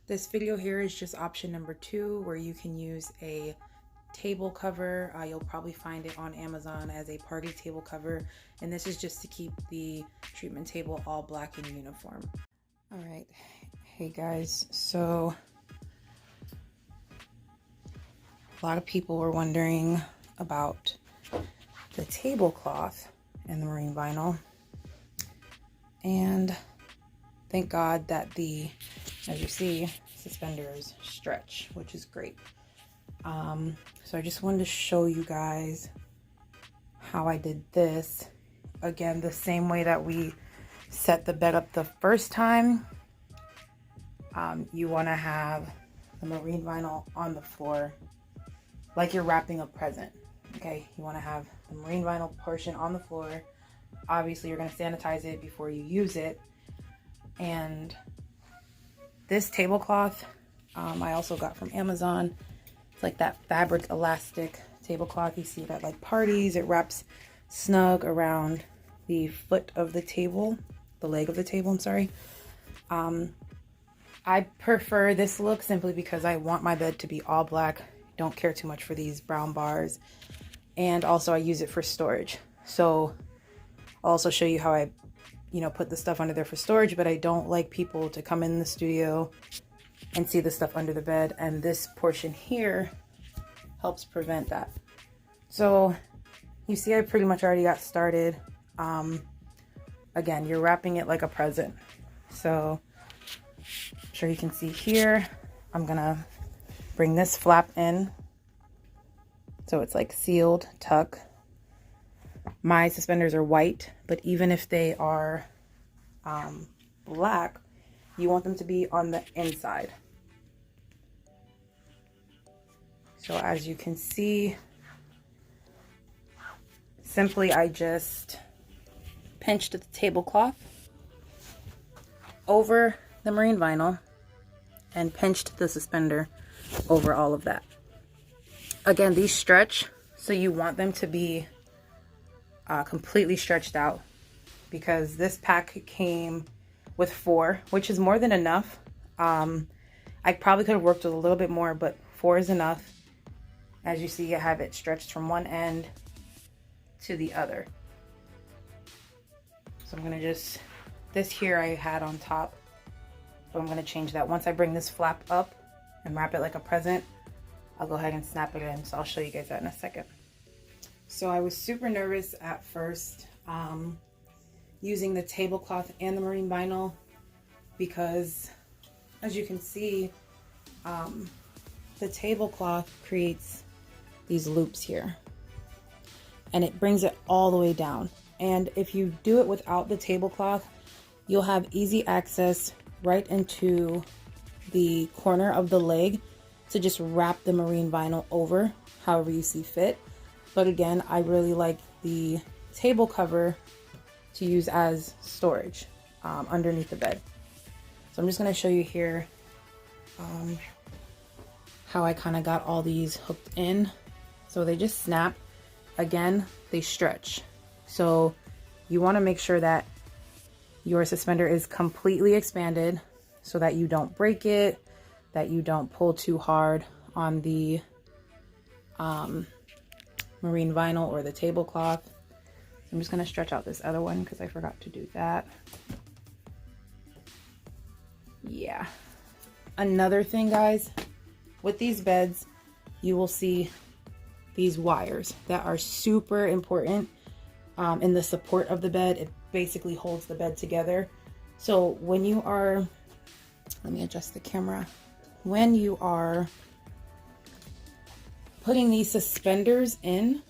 This video here is just option number 2, where you can use a table cover. You'll probably find it on Amazon as a party table cover, and this is just to keep the treatment table all black and uniform. All right, hey guys, so a lot of people were wondering about the tablecloth and the marine vinyl, and thank God that as you see, suspenders stretch, which is great. So I just wanted to show you guys how I did this. Again, the same way that we set the bed up the first time. You want to have the marine vinyl on the floor like you're wrapping a present. Okay, you want to have the marine vinyl portion on the floor. Obviously, you're going to sanitize it before you use it. And this tablecloth, I also got from Amazon. It's like that fabric elastic tablecloth you see at like parties. It wraps snug around the foot of the table, the leg of the table, I'm sorry. I prefer this look simply because I want my bed to be all black. Don't care too much for these brown bars. And also I use it for storage. So I'll also show you how I put the stuff under there for storage, but I don't like people to come in the studio and see the stuff under the bed, and this portion here helps prevent that. So you see I pretty much already got started. Again, you're wrapping it like a present. So I'm sure you can see here, I'm gonna bring this flap in so it's like sealed tuck. My suspenders are white, but even if they are black, you want them to be on the inside. So as you can see, simply I just pinched the tablecloth over the marine vinyl and pinched the suspender over all of that. Again, these stretch, so you want them to be completely stretched out, because this pack came with 4, which is more than enough. I probably could have worked with a little bit more, but 4 is enough. As you see, I have it stretched from one end to the other. So I'm gonna this here I had on top, but I'm gonna change that. Once I bring this flap up and wrap it like a present, I'll go ahead and snap it in. So I'll show you guys that in a second. So I was super nervous at first using the tablecloth and the marine vinyl, because as you can see, the tablecloth creates these loops here and it brings it all the way down. And if you do it without the tablecloth, you'll have easy access right into the corner of the leg to just wrap the marine vinyl over however you see fit. But again, I really like the table cover to use as storage underneath the bed. So I'm just going to show you here how I kind of got all these hooked in. So they just snap. Again, they stretch. So you want to make sure that your suspender is completely expanded so that you don't break it, that you don't pull too hard on the marine vinyl or the tablecloth. I'm just going to stretch out this other one because I forgot to do that. Yeah. Another thing, guys, with these beds, you will see these wires that are super important in the support of the bed. It basically holds the bed together. So when you are, let me adjust the camera. When you are putting these suspenders in,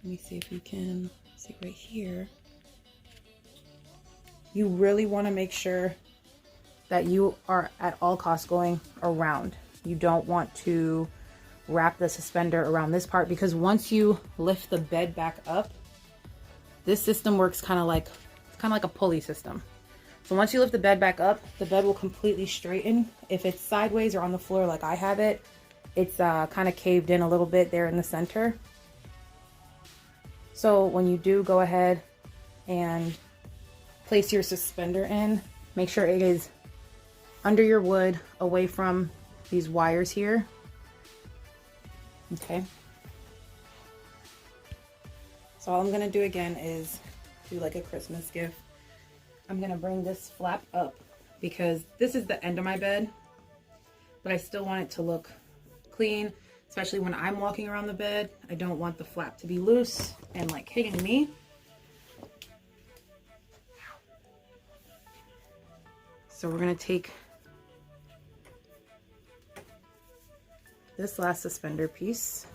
let me see if you can see right here. You really want to make sure that you are at all costs going around. You don't want to wrap the suspender around this part, because once you lift the bed back up, this system works kind of like a pulley system. So once you lift the bed back up, the bed will completely straighten. If it's sideways or on the floor like I have it, it's kind of caved in a little bit there in the center. So when you do go ahead and place your suspender in, make sure it is under your wood, away from these wires here. Okay. So all I'm gonna do again is do like a Christmas gift. I'm gonna bring this flap up because this is the end of my bed, but I still want it to look clean, especially when I'm walking around the bed. I don't want the flap to be loose and like hitting me. So we're gonna take this last suspender piece,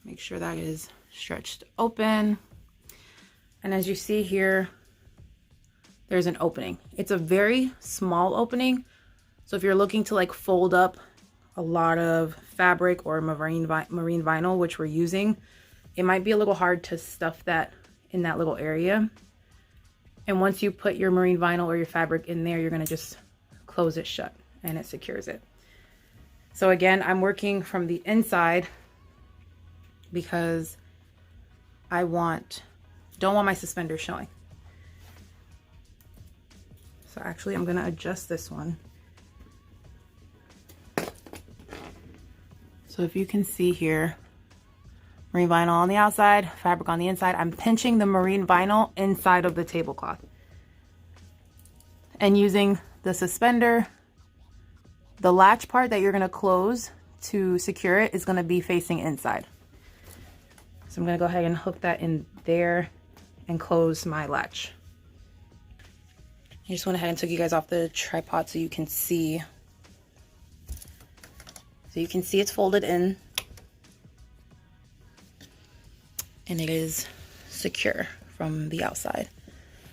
make sure that is stretched open. And as you see here, there's an opening. It's a very small opening. So if you're looking to like fold up a lot of fabric or marine vinyl, which we're using, it might be a little hard to stuff that in that little area. And once you put your marine vinyl or your fabric in there, you're gonna just close it shut and it secures it. So again, I'm working from the inside because I don't want my suspenders showing. So actually I'm gonna adjust this one. So if you can see here, marine vinyl on the outside, fabric on the inside. I'm pinching the marine vinyl inside of the tablecloth. And using the suspender, the latch part that you're gonna close to secure it is gonna be facing inside. So I'm gonna go ahead and hook that in there and close my latch. I just went ahead and took you guys off the tripod so you can see. So you can see it's folded in and it is secure from the outside.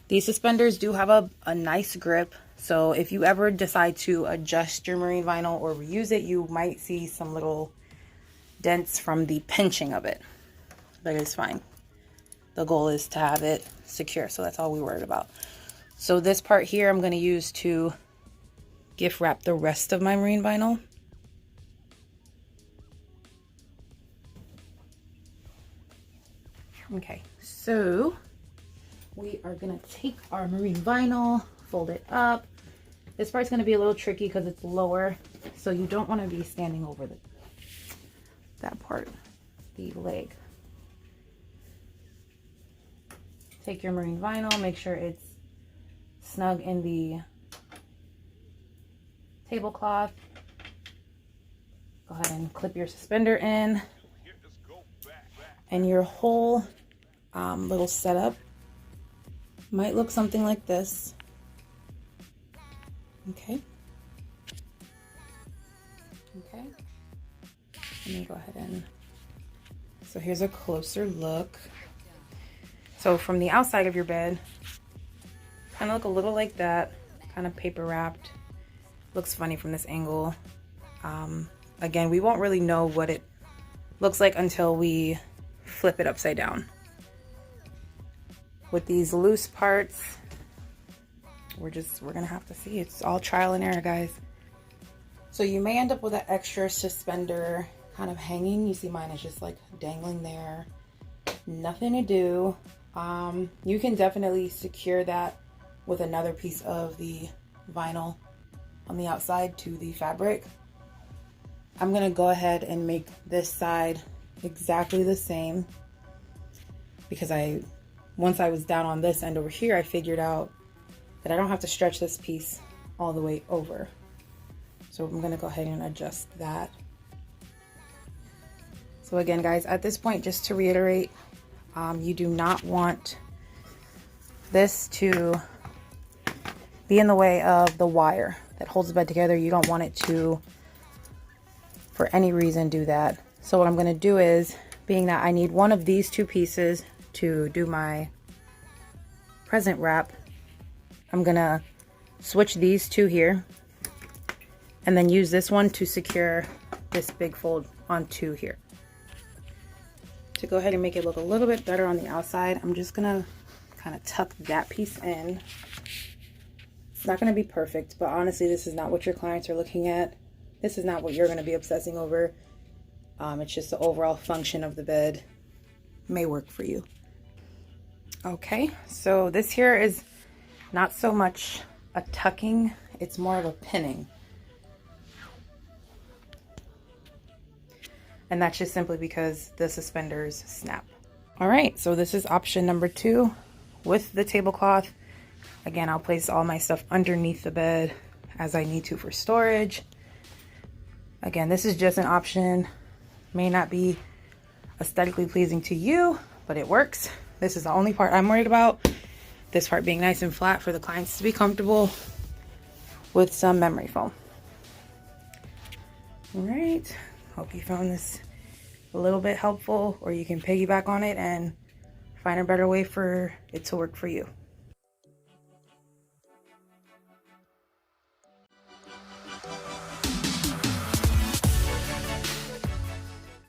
These suspenders do have a nice grip. So if you ever decide to adjust your marine vinyl or reuse it, you might see some little dents from the pinching of it, but it's fine. The goal is to have it secure, so that's all we worried about. So this part here I'm going to use to gift wrap the rest of my marine vinyl. Okay, so we are gonna take our marine vinyl, fold it up. This part's gonna be a little tricky because it's lower, so you don't want to be standing over that part, the leg. Take your marine vinyl, make sure it's snug in the tablecloth. Go ahead and clip your suspender in, and your whole little setup might look something like this. Okay. Okay. Let me go ahead and, so here's a closer look. So from the outside of your bed, kind of look a little like that, kind of paper wrapped. Looks funny from this angle. Again, we won't really know what it looks like until we flip it upside down. With these loose parts, we're gonna have to see. It's all trial and error, guys. So you may end up with an extra suspender kind of hanging. You see mine is just like dangling there. Nothing to do. You can definitely secure that with another piece of the vinyl on the outside to the fabric. I'm gonna go ahead and make this side exactly the same because once I was down on this end over here, I figured out that I don't have to stretch this piece all the way over. So I'm gonna go ahead and adjust that. So again, guys, at this point, just to reiterate, you do not want this to be in the way of the wire that holds the bed together. You don't want it to, for any reason, do that. So what I'm gonna do is, being that I need one of these two pieces to do my present wrap, I'm gonna switch these two here and then use this one to secure this big fold onto here. To go ahead and make it look a little bit better on the outside, I'm just gonna kind of tuck that piece in. It's not gonna be perfect, but honestly, this is not what your clients are looking at. This is not what you're gonna be obsessing over. It's just the overall function of the bed may work for you. Okay, so this here is not so much a tucking, it's more of a pinning. And that's just simply because the suspenders snap. All right, so this is option number 2 with the tablecloth. Again, I'll place all my stuff underneath the bed as I need to for storage. Again, this is just an option. May not be aesthetically pleasing to you, but it works. This is the only part I'm worried about. This part being nice and flat for the clients to be comfortable with some memory foam. All right, hope you found this a little bit helpful, or you can piggyback on it and find a better way for it to work for you.